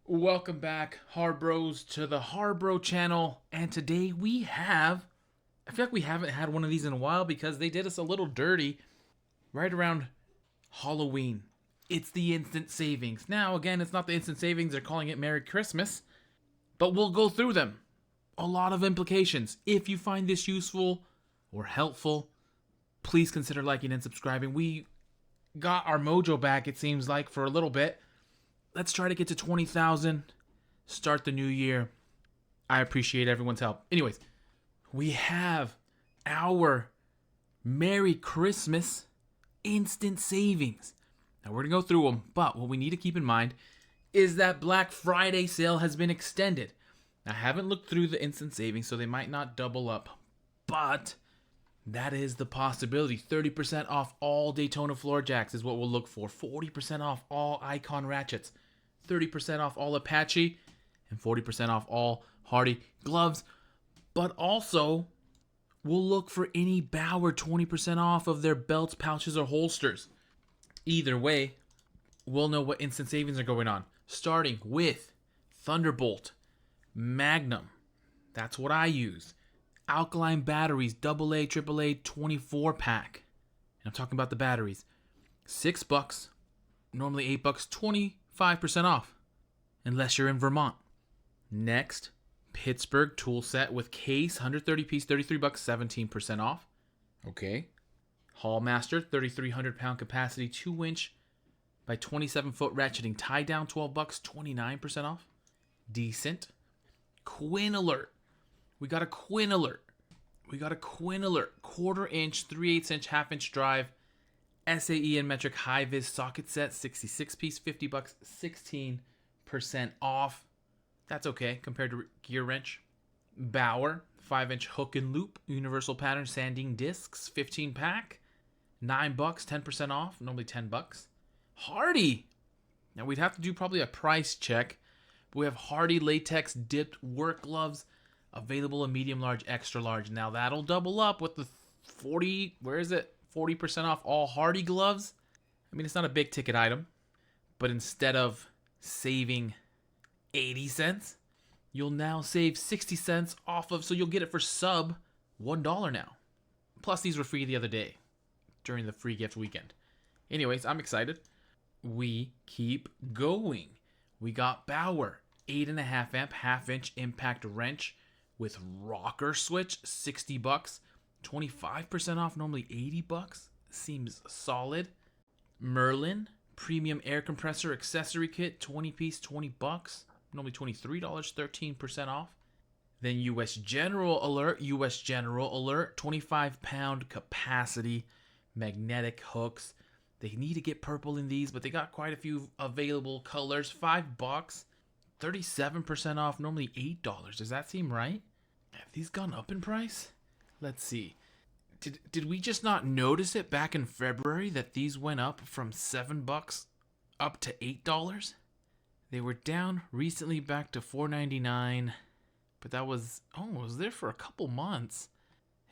Welcome back, HARBROs, to the HARBRO channel. And today I feel like we haven't had one of these in a while because they did us a little dirty right around Halloween. It's the instant savings. Now, again, it's not the instant savings, they're calling it Merry Christmas, but we'll go through them. A lot of implications. If you find this useful or helpful, please consider liking and subscribing. We got our mojo back, it seems like, for a little bit. Let's try to get to 20,000. Start the new year. I appreciate everyone's help. Anyways, we have our Merry Christmas instant savings. Now we're going to go through them, but what we need to keep in mind is that Black Friday sale has been extended. I haven't looked through the instant savings, so they might not double up, but that is the possibility. 30% off all Daytona floor jacks is what we'll look for. 40% off all Icon ratchets. 30% off all Apache. And 40% off all Hardy gloves. But also, we'll look for any Bauer 20% off of their belts, pouches, or holsters. Either way, we'll know what instant savings are going on. Starting with Thunderbolt, Magnum. That's what I use. Alkaline batteries, AA, AAA, 24 pack. And I'm talking about the batteries. $6, normally $8, 25% off. Unless you're in Vermont. Next, Pittsburgh tool set with case, 130 piece, $33, 17% off. Okay. Hallmaster, 3,300 pound capacity, 2-inch by 27 foot ratcheting tie down, $12, 29% off. Decent. Quinn Alert. We got a Quinn Alert. 1/4-inch, 3/8-inch, 1/2-inch drive. SAE and metric high vis socket set, 66 piece, $50, 16% off. That's okay compared to gear wrench. Bauer, 5-inch hook and loop, universal pattern sanding discs, 15 pack, $9, 10% off, normally $10. Hardy. Now we'd have to do probably a price check, but we have Hardy latex dipped work gloves available in medium, large, extra large. Now that'll double up with the 40% off all Hardy gloves. I mean, it's not a big ticket item, but instead of saving 80 cents, you'll now save 60 cents off of, so you'll get it for sub $1 now. Plus, these were free the other day during the free gift weekend. Anyways, I'm excited. We keep going. We got Bauer, 8.5 amp, 1/2-inch impact wrench with rocker switch, $60, 25% off, normally $80. Seems solid. Merlin premium air compressor accessory kit, 20 piece, $20, normally $23, 13% off. Then US General Alert, 25 pound capacity magnetic hooks. They need to get purple in these, but they got quite a few available colors. $5, 37% off, normally $8. Does that seem right? Have these gone up in price? Let's see. Did we just not notice it back in February that these went up from $7 up to $8? They were down recently back to $4.99, but that was it was there for a couple months.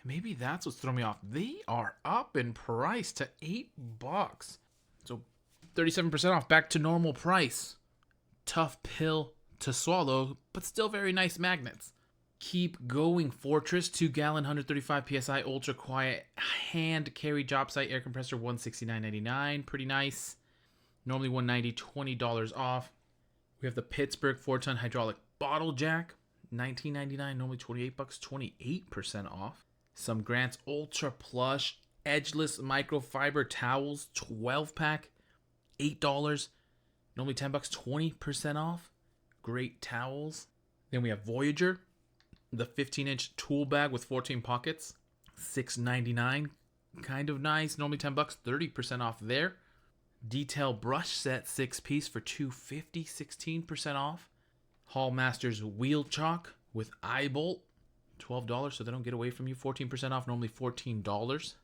Maybe that's what's throwing me off. They are up in price to $8. So 37% off, back to normal price. Tough pill to swallow, but still very nice magnets. Keep going. Fortress 2-gallon, 135 psi, ultra quiet hand carry job site air compressor, $169.99. Pretty nice. Normally $190, $20 off. We have the Pittsburgh 4-ton hydraulic bottle jack, $19.99. Normally $28, 28% off. Some Grant's Ultra Plush edgeless microfiber towels, 12 pack, $8. Normally $10, 20% off. Great towels. Then we have Voyager, the 15-inch tool bag with 14 pockets, $6.99. Kind of nice. Normally $10, 30% off there. Detail brush set, 6-piece for $2.50, 16% off. Hallmaster's wheel chalk with eye bolt, $12, so they don't get away from you. 14% off, normally $14.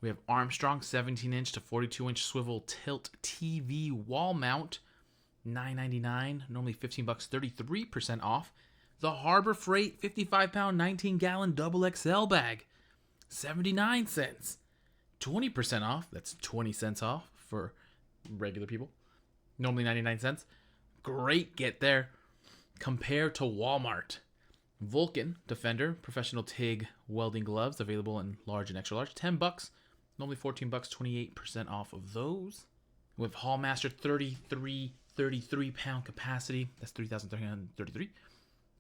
We have Armstrong 17-inch to 42-inch swivel tilt TV wall mount, $9.99, normally $15, 33% off. The Harbor Freight 55-pound 19-gallon double XL bag, 79 cents, 20% off. That's 20 cents off for regular people. Normally 99 cents. Great get there compared to Walmart. Vulcan Defender Professional TIG welding gloves available in large and extra large. $10. Normally $14, 28% off of those. With Hallmaster 33 pound capacity. That's 3,333.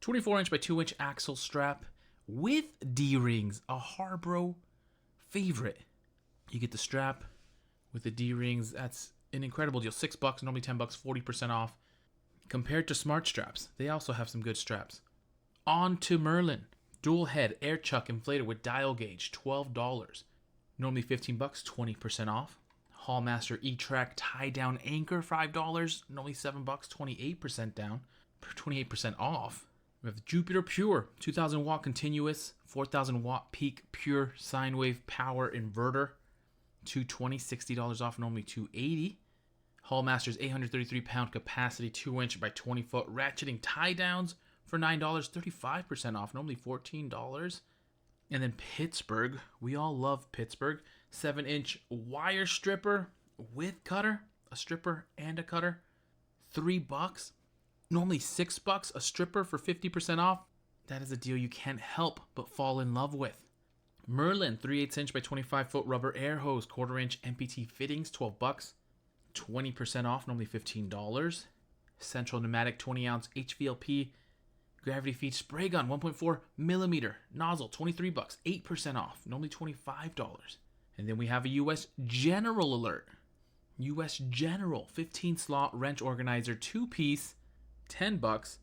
24-inch by 2-inch axle strap with D-rings. A HARBRO favorite. You get the strap with the D-rings. That's an incredible deal. $6, normally $10, 40% off. Compared to Smart Straps, they also have some good straps. On to Merlin. Dual head air chuck inflator with dial gauge. $12. Normally $15, 20% off. Hallmaster E-Track tie down anchor. $5. Normally $7, 28% down. 28% off. We have the Jupiter Pure 2000 watt continuous, 4000 watt peak pure sine wave power inverter. $220, $60 off, normally $280. Hallmaster's 833 pound capacity 2-inch by 20 foot ratcheting tie downs for $9, 35% off, normally $14. And then Pittsburgh, we all love Pittsburgh, 7-inch wire stripper with cutter, a stripper and a cutter, $3. Normally $6 a stripper for 50% off. That is a deal you can't help but fall in love with. Merlin 3/8-inch by 25-foot rubber air hose, 1/4-inch MPT fittings, $12. 20% off, normally $15. Central pneumatic 20-ounce HVLP gravity feed spray gun, 1.4 millimeter nozzle, $23, 8% off, normally $25. And then we have a US General alert. US General 15-slot wrench organizer, 2-piece, $10,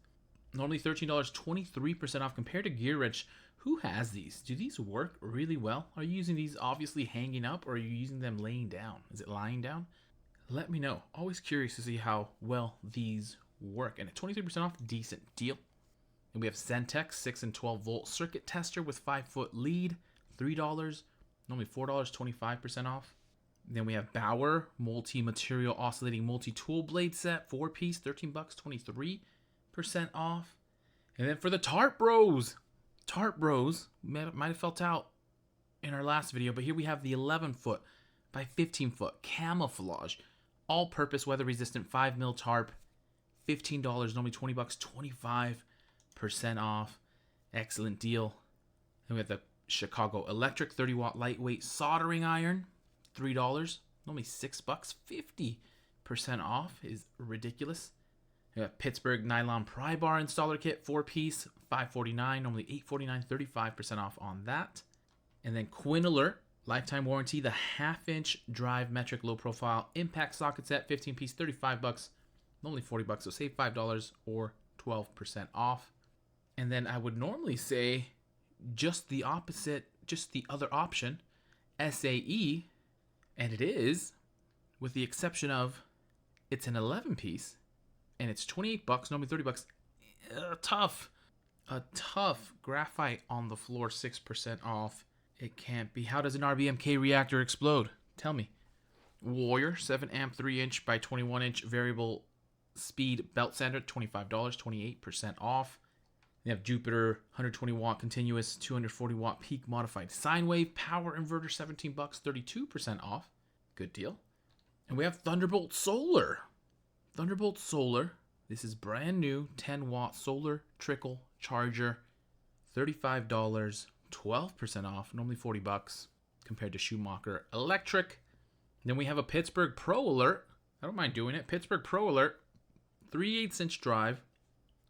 normally $13, 23% off compared to Gear Wrench. Who has these? Do these work really well? Are you using these obviously hanging up, or are you using them laying down? Is it lying down? Let me know. Always curious to see how well these work. And at 23% off, decent deal. And we have Centex 6 and 12 volt circuit tester with 5-foot lead, $3, normally $4, 25% off. Then we have Bauer multi-material oscillating multi-tool blade set, 4-piece, $13, 23% off. And then for the Tarp Bros, might have felt out in our last video, but here we have the 11-foot by 15-foot camouflage, all-purpose weather-resistant 5mm tarp, $15, normally $20, 25% off. Excellent deal. Then we have the Chicago Electric 30-watt lightweight soldering iron, $3, normally $6, 50% off is ridiculous. We have Pittsburgh nylon pry bar installer kit, 4-piece, $549, normally $849, 35% off on that. And then Quinn Alert, lifetime warranty, the 1/2-inch drive metric low profile impact socket set, 15-piece, $35, normally $40, so save $5 or 12% off. And then I would normally say just the opposite, just the other option, SAE, and it is, with the exception of it's an 11-piece and it's $28, normally $30. A tough graphite on the floor, 6% off. It can't be. How does an RBMK reactor explode? Tell me. Warrior 7 amp 3-inch by 21-inch variable speed belt sander, $25, 28% off. We have Jupiter 120 watt continuous 240 watt peak modified sine wave power inverter, $17, 32% off. Good deal. And we have Thunderbolt Solar. Thunderbolt Solar. This is brand new 10 watt solar trickle charger, $35, 12% off. Normally $40 compared to Schumacher Electric. Then we have a Pittsburgh Pro Alert. I don't mind doing it. Pittsburgh Pro Alert, 3/8-inch drive,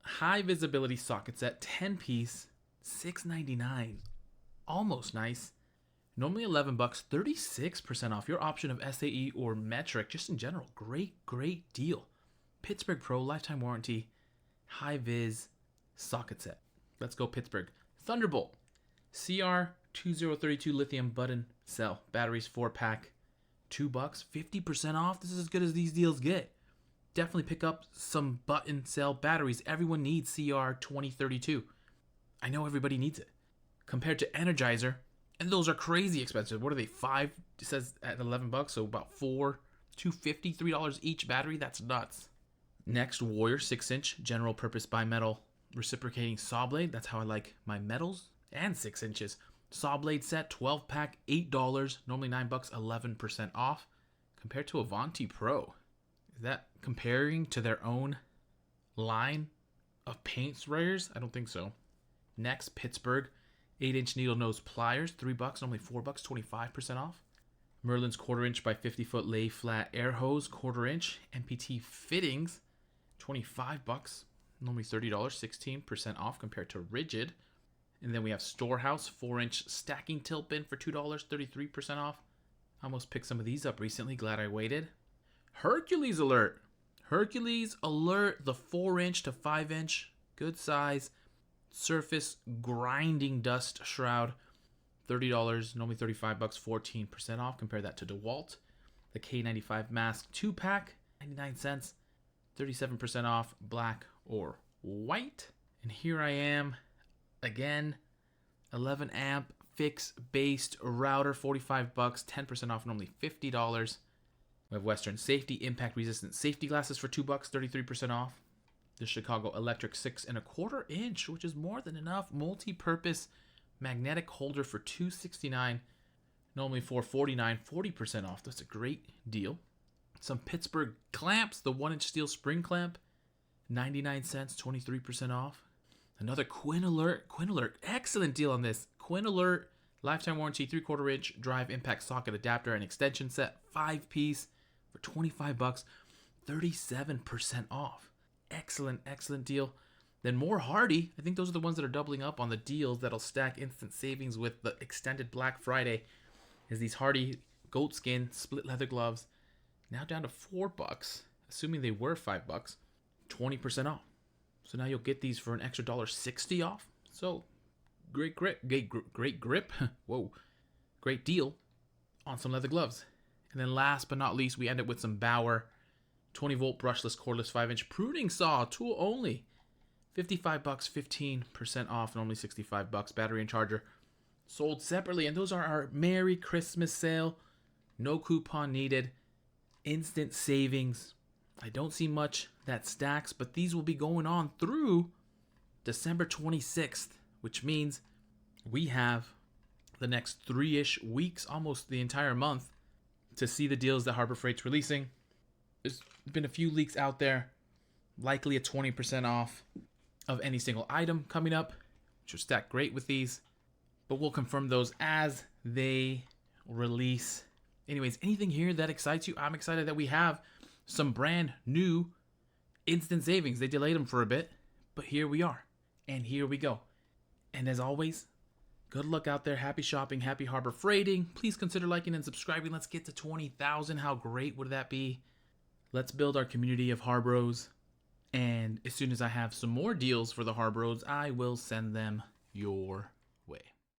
high visibility socket set, 10-piece, $6.99. Almost nice. Normally $11, 36% off. Your option of SAE or metric, just in general. Great deal. Pittsburgh Pro, lifetime warranty, high vis socket set. Let's go Pittsburgh. Thunderbolt CR2032 lithium button cell batteries, 4-pack, $2, 50% off. This is as good as these deals get. Definitely pick up some button cell batteries. Everyone needs CR2032. I know everybody needs it. Compared to Energizer, and those are crazy expensive. What are they? 5? It says at $11, so about $4, $2.50, $3 each battery. That's nuts. Next, Warrior 6-inch general purpose bimetal reciprocating saw blade. That's how I like my metals. And 6 inches. Saw blade set, 12-pack, $8. Normally $9, 11% off. Compared to Avanti Pro. Is that comparing to their own line of paint sprayers? I don't think so. Next, Pittsburgh 8-inch needle nose pliers, $3, normally $4, 25% off. Merlin's 1/4 inch by 50-foot lay flat air hose, 1/4 inch. MPT fittings, $25, normally $30, 16% off compared to rigid. And then we have Storehouse 4-inch stacking tilt bin for $2, 33% off. I almost picked some of these up recently, glad I waited. Hercules alert! Hercules alert, the 4-inch to 5-inch, good size, surface grinding dust shroud, $30, normally $35, 14% off. Compare that to DeWalt. The K95 mask 2-pack, 99 cents, 37% off, black or white. And here I am again, 11 amp fix based router, $45, 10% off, normally $50. We have Western Safety impact resistant safety glasses for $2, 33% off. The Chicago Electric 6 1/4 inch, which is more than enough, multi-purpose magnetic holder for $269, normally $449, 40% off. That's a great deal. Some Pittsburgh clamps, the 1-inch steel spring clamp, 99 cents, 23% off. Another Quinn Alert, excellent deal on this. Quinn Alert, lifetime warranty, 3/4 inch drive impact socket adapter and extension set, 5-piece for $25, 37% off. Excellent deal. Then more Hardy. I think those are the ones that are doubling up on the deals that'll stack instant savings with the extended Black Friday. Is these Hardy goatskin split leather gloves, now down to $4, assuming they were $5, 20% off. So now you'll get these for an extra $1.60 off. So great grip. Whoa, great deal on some leather gloves. And then last but not least, we end up with some Bauer 20-volt brushless cordless 5-inch pruning saw, tool only, $55, 15% off, normally $65. Battery and charger sold separately. And those are our Merry Christmas sale. No coupon needed. Instant savings. I don't see much that stacks, but these will be going on through December 26th, which means we have the next 3-ish weeks, almost the entire month, to see the deals that Harbor Freight's releasing. There's been a few leaks out there, likely a 20% off of any single item coming up, which will stack great with these, but we'll confirm those as they release. Anyways, anything here that excites you? I'm excited that we have some brand new instant savings. They delayed them for a bit, but here we are, and here we go. And as always, good luck out there. Happy shopping, happy Harbor Freighting. Please consider liking and subscribing. Let's get to 20,000. How great would that be? Let's build our community of Harbros. And as soon as I have some more deals for the Harbros, I will send them your way.